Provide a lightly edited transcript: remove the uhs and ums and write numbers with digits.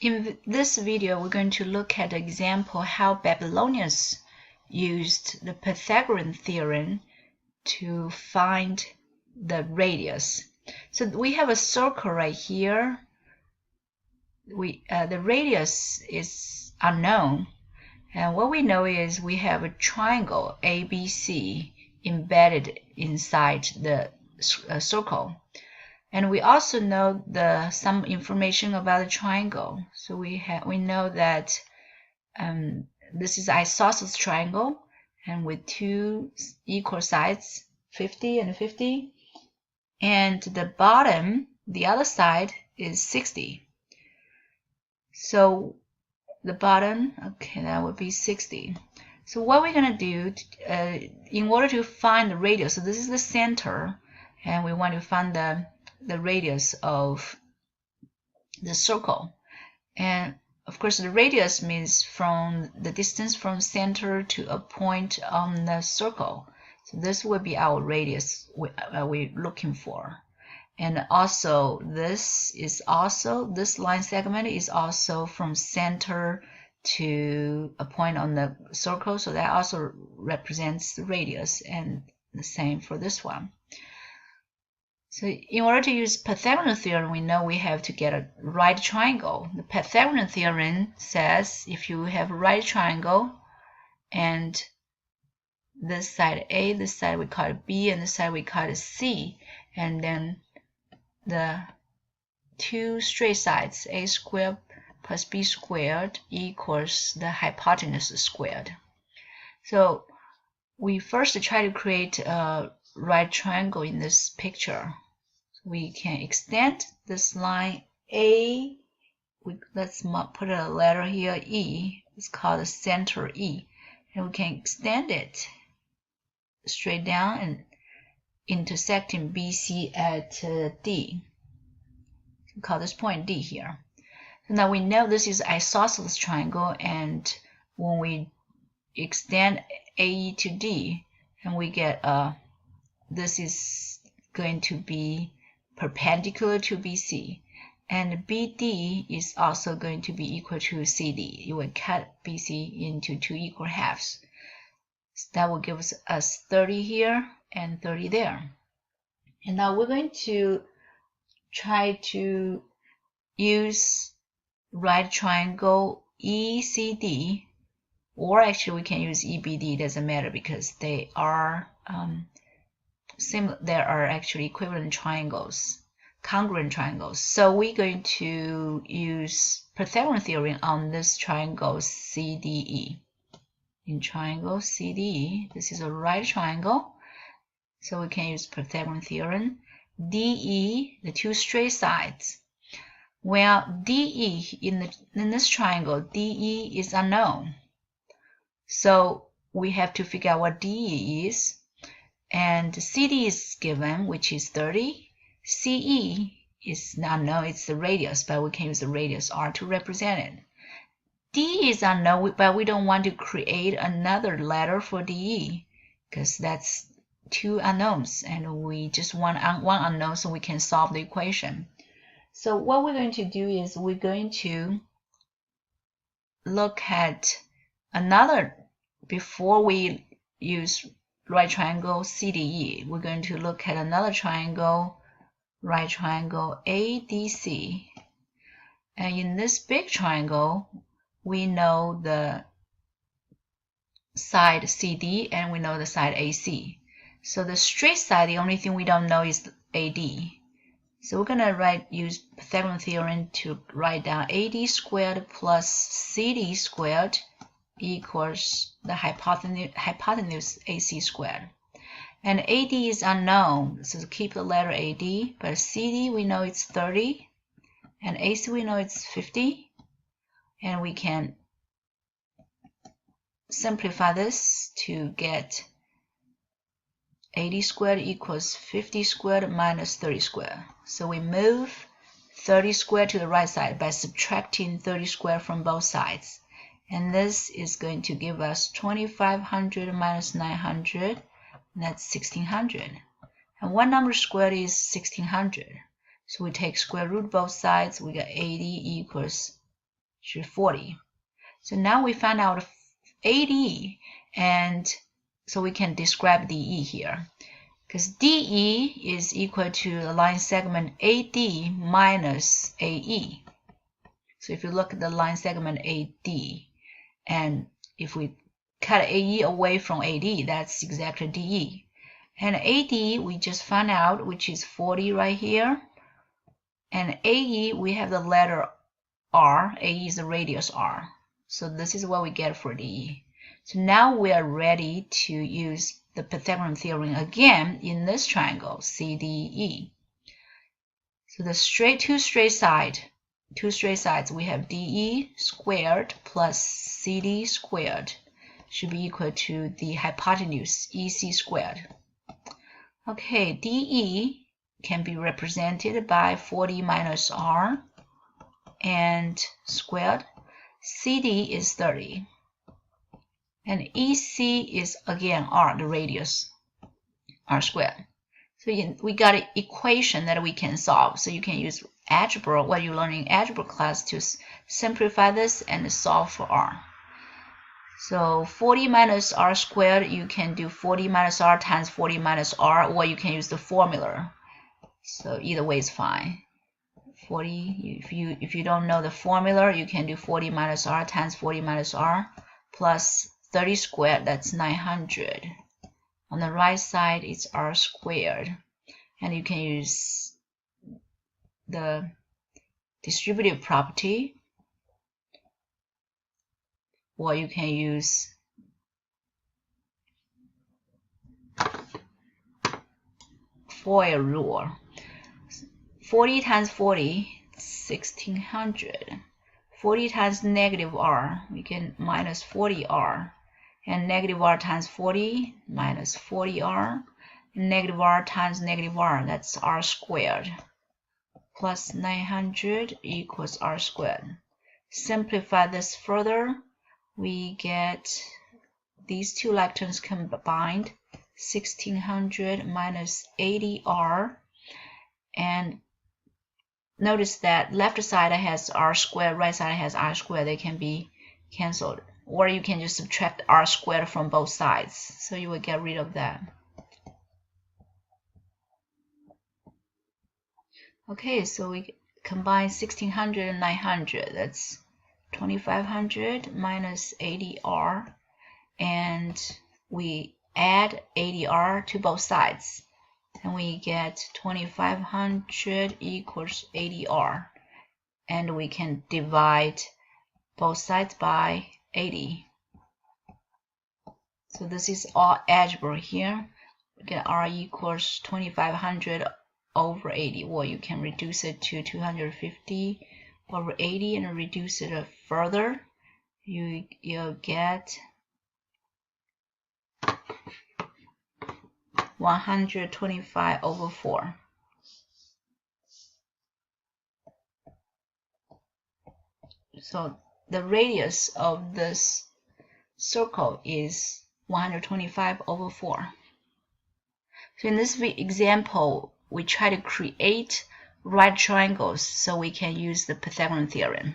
In this video, we're going to look at the example how Babylonians used the Pythagorean theorem to find the radius. So we have a circle right here. The radius is unknown, and what we know is we have a triangle ABC embedded inside the circle. And we also know some information about the triangle. So we know that this is isosceles triangle, and with two equal sides, 50 and 50, and the bottom, the other side, is 60. So the bottom, okay, that would be 60. So what we're going to do in order to find the radius, so this is the center, and we want to find the radius of the circle. And of course, the radius means from the distance from center to a point on the circle. So this will be our radius we're looking for. And also this line segment is also from center to a point on the circle, so that also represents the radius, and the same for this one. So in order to use Pythagorean theorem, we know we have to get a right triangle. The Pythagorean theorem says if you have a right triangle and this side A, this side we call it B, and this side we call it C, and then the two straight sides, A squared plus B squared, equals the hypotenuse squared. So we first try to create a right triangle in this picture. We can extend this line A. Let's put a letter here, E. It's called the center E. And we can extend it straight down and intersecting BC at D. We call this point D here. So now we know this is isosceles triangle, and when we extend AE to D, and we get this is going to be perpendicular to BC, and BD is also going to be equal to CD. You will cut BC into two equal halves. So that will give us 30 here and 30 there. And now we're going to try to use right triangle ECD, or actually we can use EBD, doesn't matter, because they are similar. There are actually equivalent triangles, congruent triangles. So we're going to use Pythagorean theorem on this triangle CDE. In triangle CDE, this is a right triangle, so we can use Pythagorean theorem. DE, the two straight sides. Well, DE in this triangle, DE is unknown, so we have to figure out what DE is. And CD is given, which is 30. CE is unknown, it's the radius, but we can use the radius R to represent it. D is unknown, but we don't want to create another letter for DE, because that's two unknowns, and we just want one unknown so we can solve the equation. So what we're going to do is we're going to look at another, before we use right triangle CDE, we're going to look at another triangle, right triangle ADC. And in this big triangle, we know the side CD and we know the side AC. So the straight side, the only thing we don't know is AD. So we're going to use Pythagorean theorem to write down AD squared plus CD squared equals the hypotenuse AC squared. And AD is unknown, so keep the letter AD, but CD we know it's 30, and AC we know it's 50, and we can simplify this to get AD squared equals 50 squared minus 30 squared. So we move 30 squared to the right side by subtracting 30 squared from both sides. And this is going to give us 2500 minus 900, and that's 1600. And one number squared is 1600. So we take square root both sides, we get 80 equals should be 40. So now we found out AD, and so we can describe DE here. Because DE is equal to the line segment AD minus AE. So if you look at the line segment AD, and if we cut AE away from AD, that's exactly DE. And AD we just found out, which is 40 right here. And AE, we have the letter R. AE is the radius R. So this is what we get for DE. So now we are ready to use the Pythagorean theorem again in this triangle, CDE. So the two straight sides, we have DE squared plus CD squared should be equal to the hypotenuse EC squared. Okay, DE can be represented by 40 minus R and squared. CD is 30. And EC is again R, the radius, R squared. So we got an equation that we can solve. So you can use algebra, what you learn in algebra class, to simplify this and solve for R. So 40 minus R squared, you can do 40 minus R times 40 minus R, or you can use the formula. So either way is fine. 40, if you don't know the formula, you can do 40 minus R times 40 minus R plus 30 squared, that's 900. On the right side, it's R squared. And you can use the distributive property, or you can use FOIL rule. 40 times 40, 1600. 40 times negative R, we get minus 40R. And negative R times 40 minus 40R. Negative R times negative R, that's R squared. Plus 900 equals R squared. Simplify this further, we get these two like terms combined, 1600 minus 80R. And notice that left side has R squared, right side has R squared. They can be canceled. Or you can just subtract R squared from both sides. So you will get rid of that. Okay, so we combine 1600 and 900. That's 2500 minus 80R. And we add 80R to both sides. And we get 2500 equals 80R. And we can divide both sides by 80. So this is all algebra here. We get R equals 2500 over 80. Or you can reduce it to 250 over 80 and reduce it further. You'll get 125 over 4. So the radius of this circle is 125 over 4. So in this example, we try to create right triangles so we can use the Pythagorean theorem.